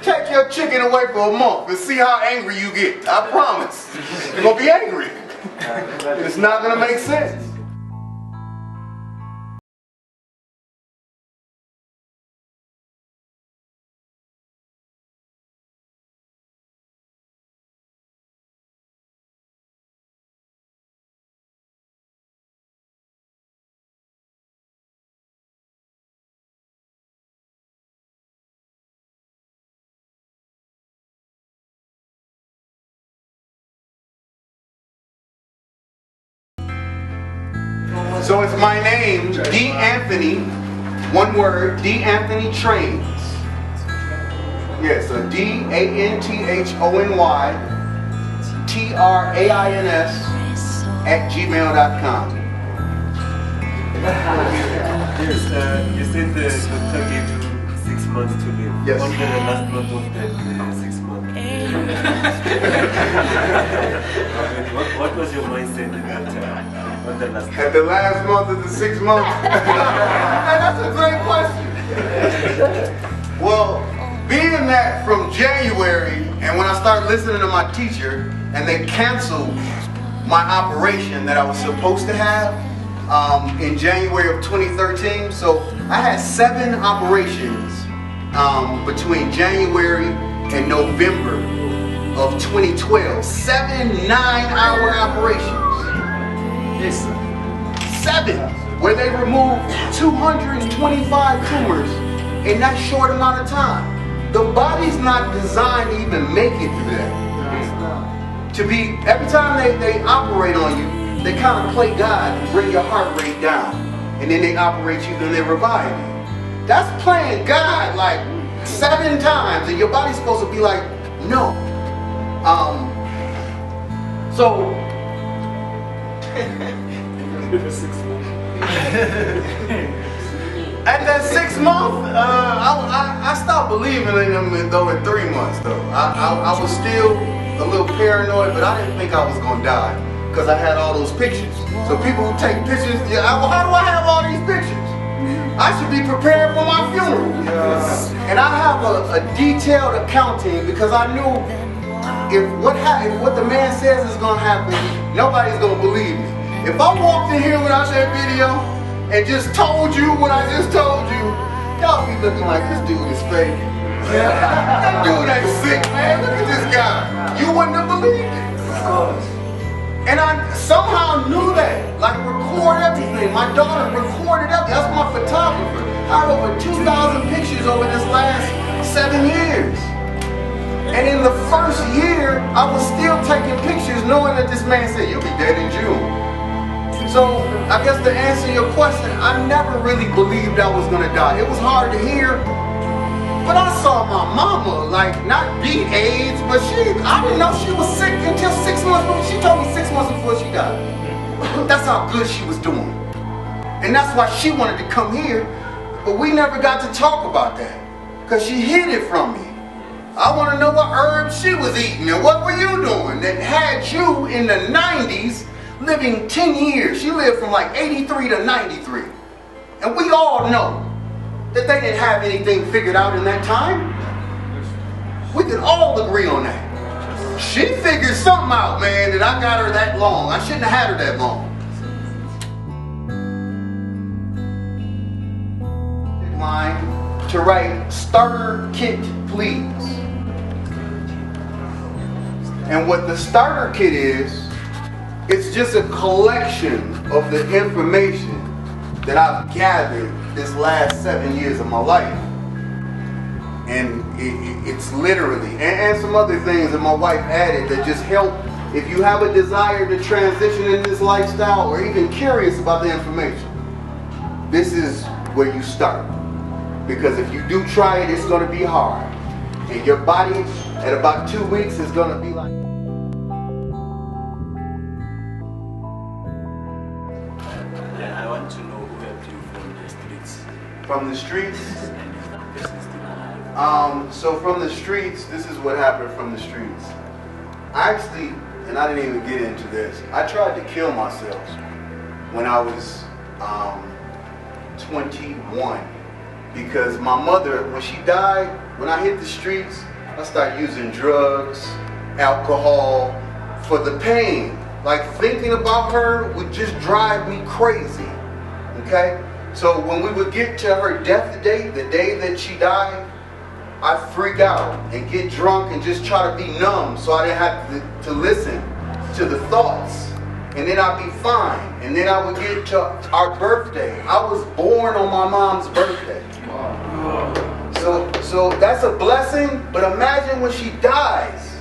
take your chicken away for a month and see how angry you get. I promise. You're going to be angry. It's not going to make sense. So it's my name, D. Anthony, one word, D. Anthony Trains. Yes, so DANTHONYTRAINS@gmail.com. Yes, you said the doctor gave you 6 months to live. Yes. On the last month of that 6 months. What was your mindset at that time? On the last At the last month of the 6 months? That's a great question. Well, being that from January, and when I started listening to my teacher, and they canceled my operation that I was supposed to have in January of 2013, so I had 7 operations between January and November of 2012. 7 9-hour operations. Yes. 7, where they removed 225 tumors in that short amount of time. The body's not designed to even make it through that. To be, every time they operate on you, they kind of play God and bring your heart rate down. And then they operate you, then they revive you. That's playing God like 7 times, and your body's supposed to be like, no. So, at that 6 month, I stopped believing in them though in 3 months though. I was still a little paranoid, but I didn't think I was gonna die because I had all those pictures. So people who take pictures, yeah, how do I have all these pictures? I should be prepared for my funeral. And I have a detailed accounting because I knew if what the man says is gonna happen, nobody's gonna believe me. If I walked in here without that video and just told you what I just told you, y'all be looking like this dude is fake. That dude ain't sick, man. Look at this guy. You wouldn't have believed it. And I somehow knew that. Like, record everything. My daughter recorded everything. That's my photographer. I have over 2,000 pictures over this last 7 years. And in the first year, I was still taking pictures knowing that this man said, you'll be dead in June. So, I guess to answer your question, I never really believed I was gonna die. It was hard to hear, but I saw my mama, like, not beat AIDS, but I didn't know she was sick until 6 months before. She told me 6 months before she died. That's how good she was doing. And that's why she wanted to come here, but we never got to talk about that, because she hid it from me. I want to know what herbs she was eating and what were you doing that had you in the 90s living 10 years. She lived from like 83 to 93. And we all know that they didn't have anything figured out in that time. We can all agree on that. She figured something out, man, that I got her that long. I shouldn't have had her that long. Line to write starter kit, please. And what the starter kit is, it's just a collection of the information that I've gathered this last 7 years of my life. And it's literally, and some other things that my wife added that just help if you have a desire to transition in this lifestyle or even curious about the information. This is where you start. Because if you do try it, it's going to be hard. And your body at about 2 weeks is going to be like... Yeah, I want to know who helped you from the streets. From the streets? And if that person is still alive. So from the streets, this is what happened from the streets. I actually, and I didn't even get into this, I tried to kill myself when I was 21. Because my mother, when she died, when I hit the streets, I started using drugs, alcohol for the pain. Like thinking about her would just drive me crazy. Okay? So when we would get to her death date, the day that she died, I'd freak out and get drunk and just try to be numb so I didn't have to listen to the thoughts. And then I'd be fine. And then I would get to our birthday. I was born on my mom's birthday. So that's a blessing, but imagine when she dies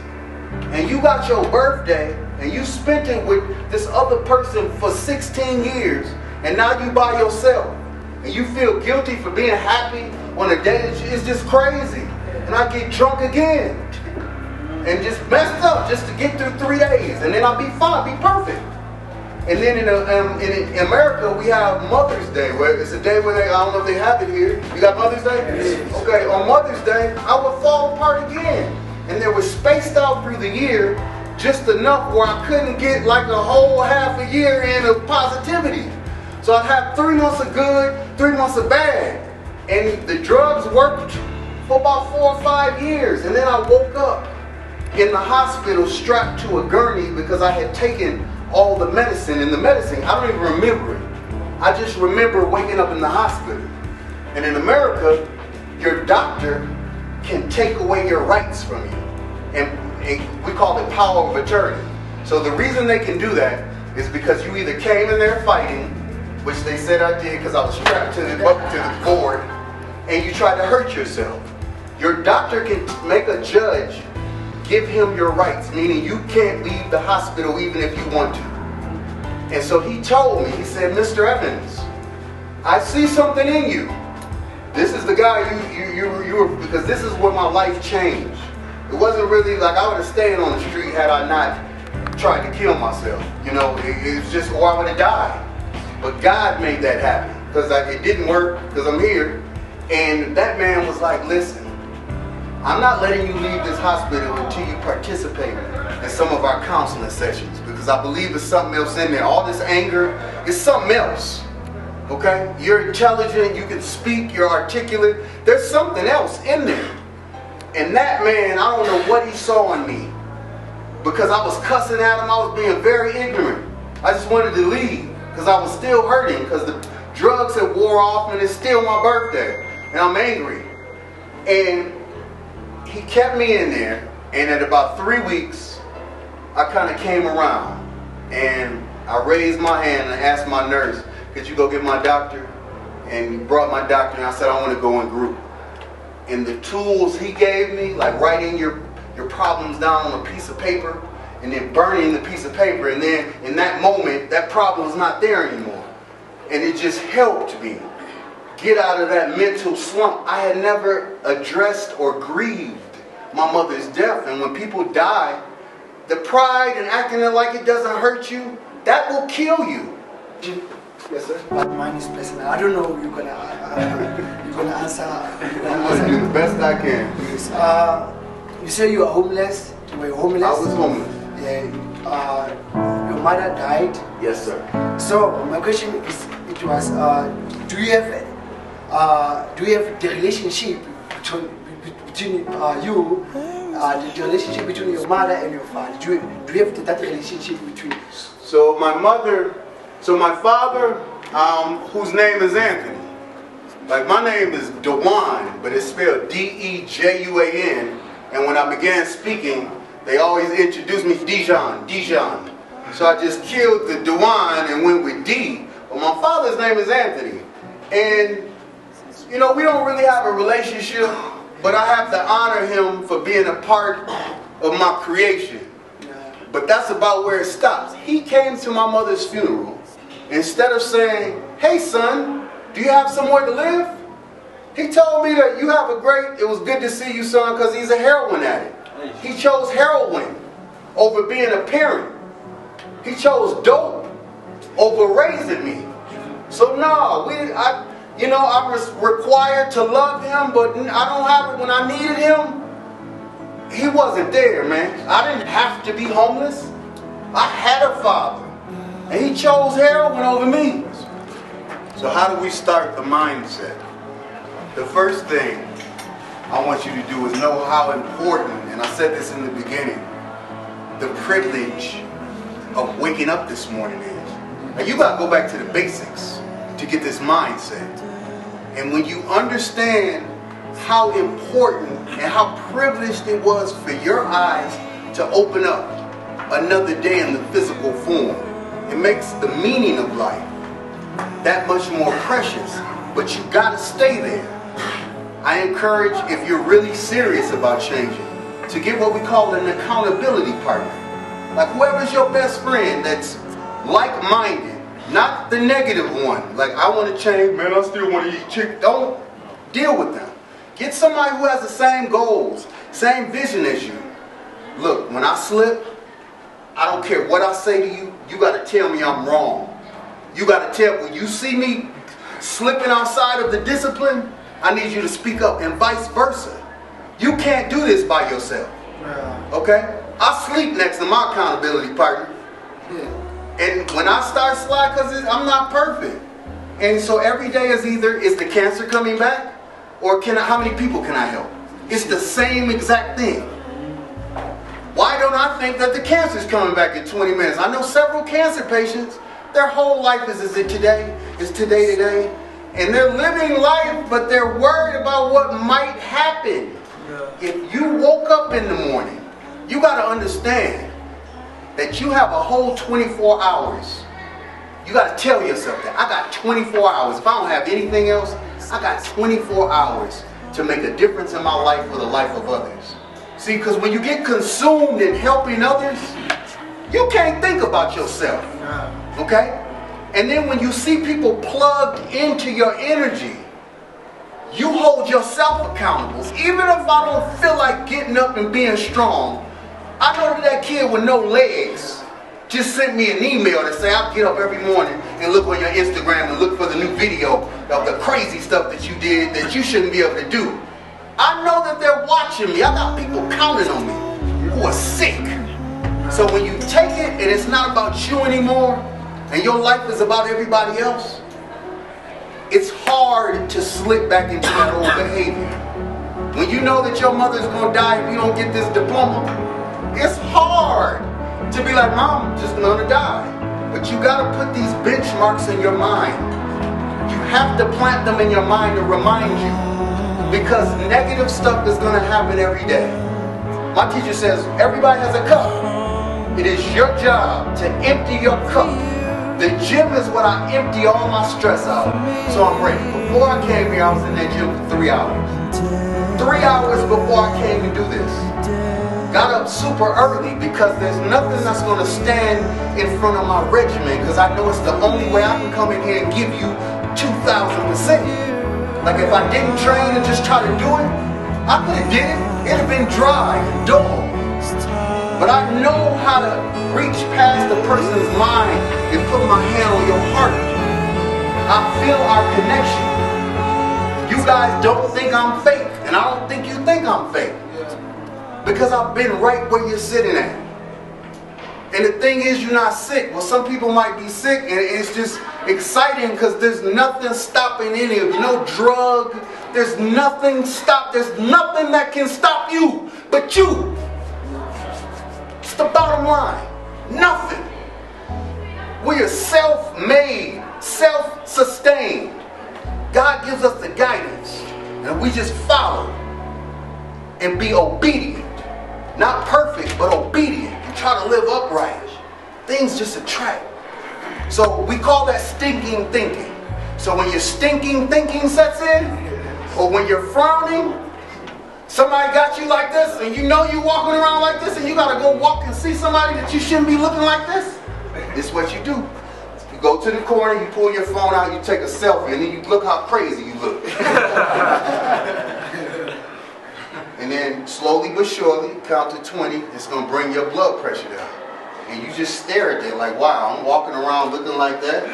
and you got your birthday and you spent it with this other person for 16 years and now you by yourself and you feel guilty for being happy on a day that it's just crazy. And I get drunk again and just messed up just to get through 3 days and then I'll be fine, be perfect. And then in America, we have Mother's Day, where it's a day where I don't know if they have it here. You got Mother's Day? Yes. Okay, on Mother's Day, I would fall apart again. And they were spaced out through the year just enough where I couldn't get like a whole half a year in of positivity. So I'd have 3 months of good, 3 months of bad. And the drugs worked for about 4 or 5 years. And then I woke up in the hospital strapped to a gurney because I had taken all the medicine. And the medicine, I don't even remember it. I just remember waking up in the hospital. And in America, your doctor can take away your rights from you. And we call it power of attorney. So the reason they can do that is because you either came in there fighting, which they said I did because I was strapped to the board, and you tried to hurt yourself. Your doctor can make a judge give him your rights, meaning you can't leave the hospital even if you want to. And so he told me, he said, Mr. Evans, I see something in you. This is the guy you were, because this is where my life changed. It wasn't really like I would have stayed on the street had I not tried to kill myself. You know, it was just, or I would have died. But God made that happen because it didn't work because I'm here. And that man was like, listen, I'm not letting you leave this hospital until you participate in some of our counseling sessions because I believe there's something else in there. All this anger is something else. Okay? You're intelligent, you can speak, you're articulate. There's something else in there. And that man, I don't know what he saw in me because I was cussing at him. I was being very ignorant. I just wanted to leave because I was still hurting because the drugs had wore off and it's still my birthday. And I'm angry. And he kept me in there, and at about 3 weeks, I kind of came around, and I raised my hand and I asked my nurse, could you go get my doctor? And he brought my doctor, and I said, I want to go in group. And the tools he gave me, like writing your problems down on a piece of paper, and then burning the piece of paper, and then in that moment, that problem was not there anymore. And it just helped me get out of that mental slump. I had never addressed or grieved my mother's death. And when people die, the pride and acting like it doesn't hurt you, that will kill you. Yes, sir? Mine is pleasant. I don't know you're gonna answer. I'm gonna do the best I can. Yes. You say you are homeless. You were homeless. I was homeless. Yeah. Your mother died. Yes, sir. So my question is, it was, do you have the relationship between you, the relationship between your mother and your father? Do you have that relationship between you? So my father, whose name is Anthony. Like my name is Dewan, but it's spelled D-E-J-U-A-N. And when I began speaking, they always introduced me Dijon. So I just killed the Dewan and went with D. But my father's name is Anthony. And you know, we don't really have a relationship, but I have to honor him for being a part of my creation. But that's about where it stops. He came to my mother's funeral. Instead of saying, hey son, do you have somewhere to live? He told me that you have it was good to see you son, because he's a heroin addict. He chose heroin over being a parent. He chose dope over raising me. So no, I was required to love him, but I don't have it when I needed him. He wasn't there, man. I didn't have to be homeless. I had a father. And he chose heroin over me. So how do we start the mindset? The first thing I want you to do is know how important, and I said this in the beginning, the privilege of waking up this morning is. Now you gotta go back to the basics to get this mindset. And when you understand how important and how privileged it was for your eyes to open up another day in the physical form, it makes the meaning of life that much more precious. But you gotta stay there. I encourage, if you're really serious about changing, to get what we call an accountability partner. Like whoever's your best friend that's like-minded, not the negative one. Like, I want to change, man, I still want to eat chicken. Don't deal with them. Get somebody who has the same goals, same vision as you. Look, when I slip, I don't care what I say to you, you got to tell me I'm wrong. You got to tell, when you see me slipping outside of the discipline, I need you to speak up, and vice versa. You can't do this by yourself. Okay? I sleep next to my accountability partner. And when I start sliding, because I'm not perfect. And so every day is either, is the cancer coming back? Or how many people can I help? It's the same exact thing. Why don't I think that the cancer is coming back in 20 minutes? I know several cancer patients, their whole life is it today? Is today? And they're living life, but they're worried about what might happen. If you woke up in the morning, you got to understand that you have a whole 24 hours. You got to tell yourself that. I got 24 hours. If I don't have anything else, I got 24 hours to make a difference in my life or the life of others. See, because when you get consumed in helping others, you can't think about yourself. Okay? And then when you see people plugged into your energy, you hold yourself accountable. Even if I don't feel like getting up and being strong, I know that kid with no legs just sent me an email to say I'll get up every morning and look on your Instagram and look for the new video of the crazy stuff that you did that you shouldn't be able to do. I know that they're watching me. I got people counting on me who are sick. So when you take it and it's not about you anymore, and your life is about everybody else, it's hard to slip back into that old behavior. When you know that your mother's going to die if you don't get this diploma, it's hard to be like, Mom, I'm just going to die. But you got to put these benchmarks in your mind. You have to plant them in your mind to remind you, because negative stuff is going to happen every day. My teacher says everybody has a cup. It is your job to empty your cup. The gym is what I empty all my stress out. So I'm ready. Before I came here, I was in that gym for 3 hours. 3 hours before I came to do this. Got up super early because there's nothing that's going to stand in front of my regimen, because I know it's the only way I can come in here and give you 2,000%. Like if I didn't train and just try to do it, I could have did it. It'd have been dry and dull. But I know how to reach past the person's mind and put my hand on your heart. I feel our connection. You guys don't think I'm fake, and I don't think you think I'm fake. Because I've been right where you're sitting at. And the thing is, you're not sick. Well, some people might be sick, and it's just exciting because there's nothing stopping any of you. No drug. There's nothing that can stop you but you. It's the bottom line. Nothing. We are self-made, self-sustained. God gives us the guidance, and we just follow and be obedient. Not perfect, but obedient. And try to live upright. Things just attract. So we call that stinking thinking. So when your stinking thinking sets in, or when you're frowning, somebody got you like this, and you know you're walking around like this, and you gotta go walk and see somebody that you shouldn't be looking like this, it's what you do. You go to the corner, you pull your phone out, you take a selfie, and then you look how crazy you look. And then slowly but surely, count to 20, it's gonna bring your blood pressure down. And you just stare at it like, wow, I'm walking around looking like that.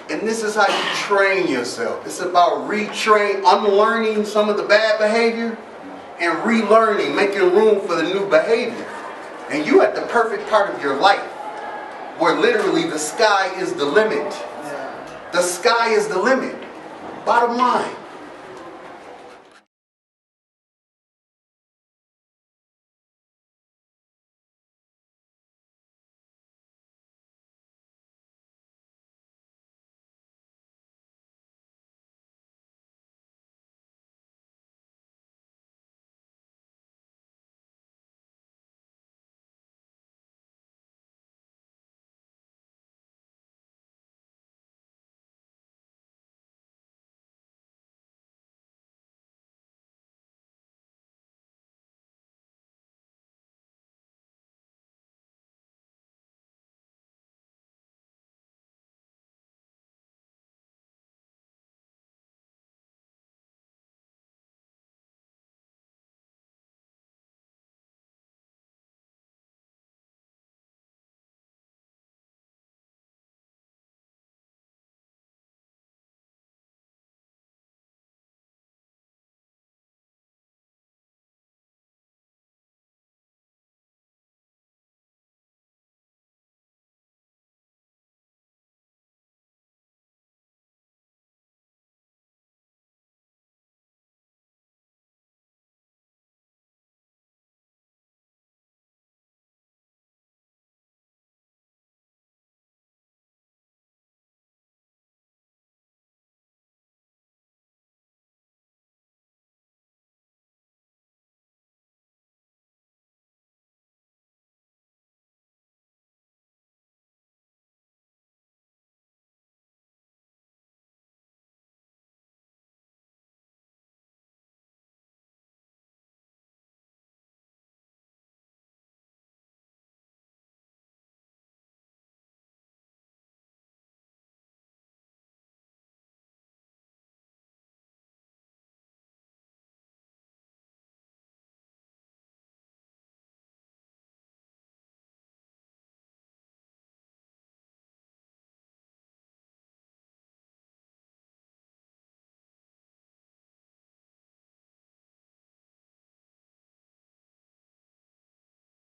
And this is how you train yourself. It's about unlearning some of the bad behavior and relearning, making room for the new behavior. And you at the perfect part of your life where literally the sky is the limit. The sky is the limit. Bottom line,